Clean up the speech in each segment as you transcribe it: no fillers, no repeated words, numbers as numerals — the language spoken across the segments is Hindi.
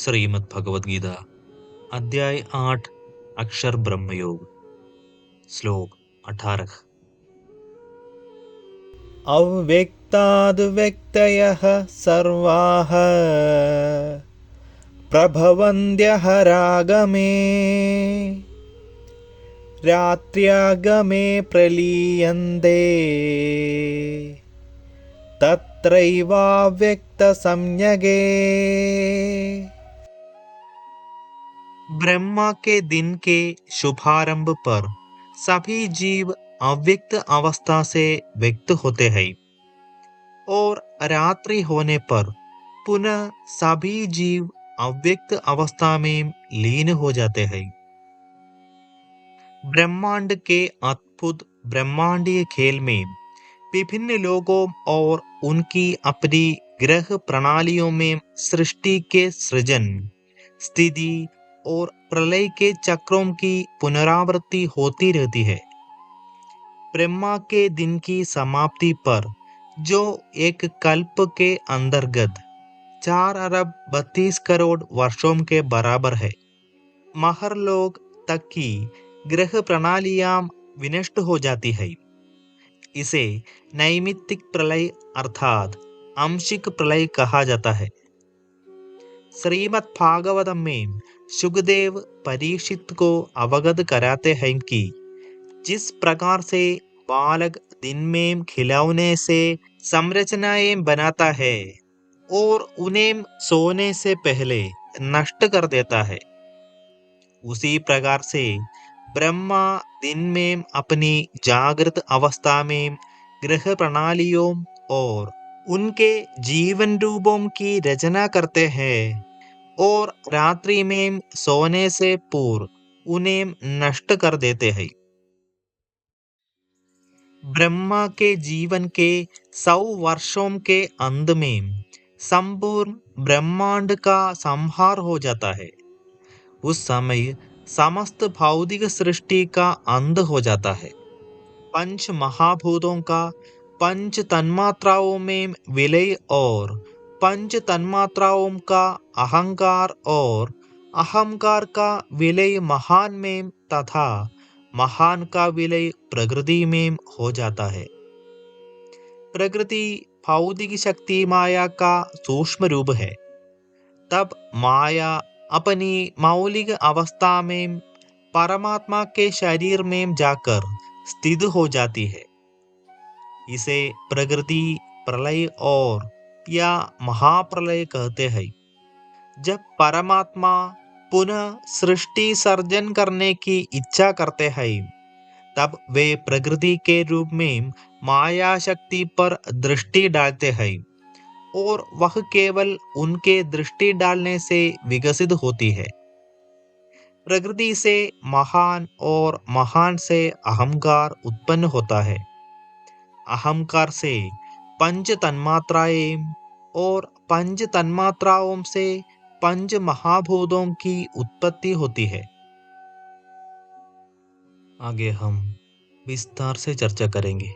श्रीमद् भगवद गीता अध्याय 8 अक्षर ब्रह्मयोग श्लोक 18 अव्यक्ताद्व्यक्तयः सर्वाः प्रभवन्त्यः रागमे रात्र्यागमे प्रलीयन्ते तत्रैवाव्यक्तसंज्ञके। ब्रह्मा के दिन के शुभारंभ पर सभी जीव अव्यक्त अवस्था से व्यक्त होते हैं और रात्रि होने पर पुनः सभी जीव अव्यक्त अवस्था में लीन हो जाते हैं। ब्रह्मांड के अद्भुत ब्रह्मांडीय खेल में विभिन्न लोगों और उनकी अपनी ग्रह प्रणालियों में सृष्टि के सृजन, स्थिति और प्रलय के चक्रों की पुनरावृत्ति होती रहती है। ब्रह्मा के दिन की समाप्ति पर जो एक कल्प के अंतर्गत 4 अरब 32 करोड़ वर्षों के बराबर है, महरलोक तक की ग्रह प्रणालियां विनष्ट हो जाती है। इसे नैमित्तिक प्रलय अर्थात आंशिक प्रलय कहा जाता है। श्रीमद् भागवतम में सुखदेव परीक्षित को अवगत कराते हैं कि जिस प्रकार से बालक दिन में खिलौने से संरचनाएं बनाता है और उन्हें सोने से पहले नष्ट कर देता है, उसी प्रकार से ब्रह्मा दिन में अपनी जागृत अवस्था में ग्रह प्रणालियों और उनके जीवन रूपों की रचना करते हैं और रात्रि में सोने से पूर्व उन्हें नष्ट कर देते हैं। ब्रह्मा के जीवन के 100 वर्षों के अंत में संपूर्ण ब्रह्मांड का संहार हो जाता है। उस समय समस्त भौतिक सृष्टि का अंत हो जाता है। पंच महाभूतों का पंच तन्मात्राओं में विलय और पंच तन्मात्राओं का अहंकार और अहंकार का विलय महान में तथा महान का विलय प्रकृति में हो जाता है। प्रकृति भौतिक शक्ति माया का सूक्ष्म रूप है। तब माया अपनी मौलिक अवस्था में परमात्मा के शरीर में जाकर स्थित हो जाती है। इसे प्रकृति प्रलय और या महाप्रलय कहते हैं। जब परमात्मा पुनः सृष्टि सर्जन करने की इच्छा करते हैं, तब वे प्रकृति के रूप में माया शक्ति पर दृष्टि डालते हैं और वह केवल उनके दृष्टि डालने से विकसित होती है। प्रकृति से महान और महान से अहंकार उत्पन्न होता है। अहंकार से पंच तन्मात्राएं और पंच तन्मात्राओं से पंच महाभूतों की उत्पत्ति होती है। आगे हम विस्तार से चर्चा करेंगे।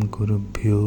गुरुभ्यो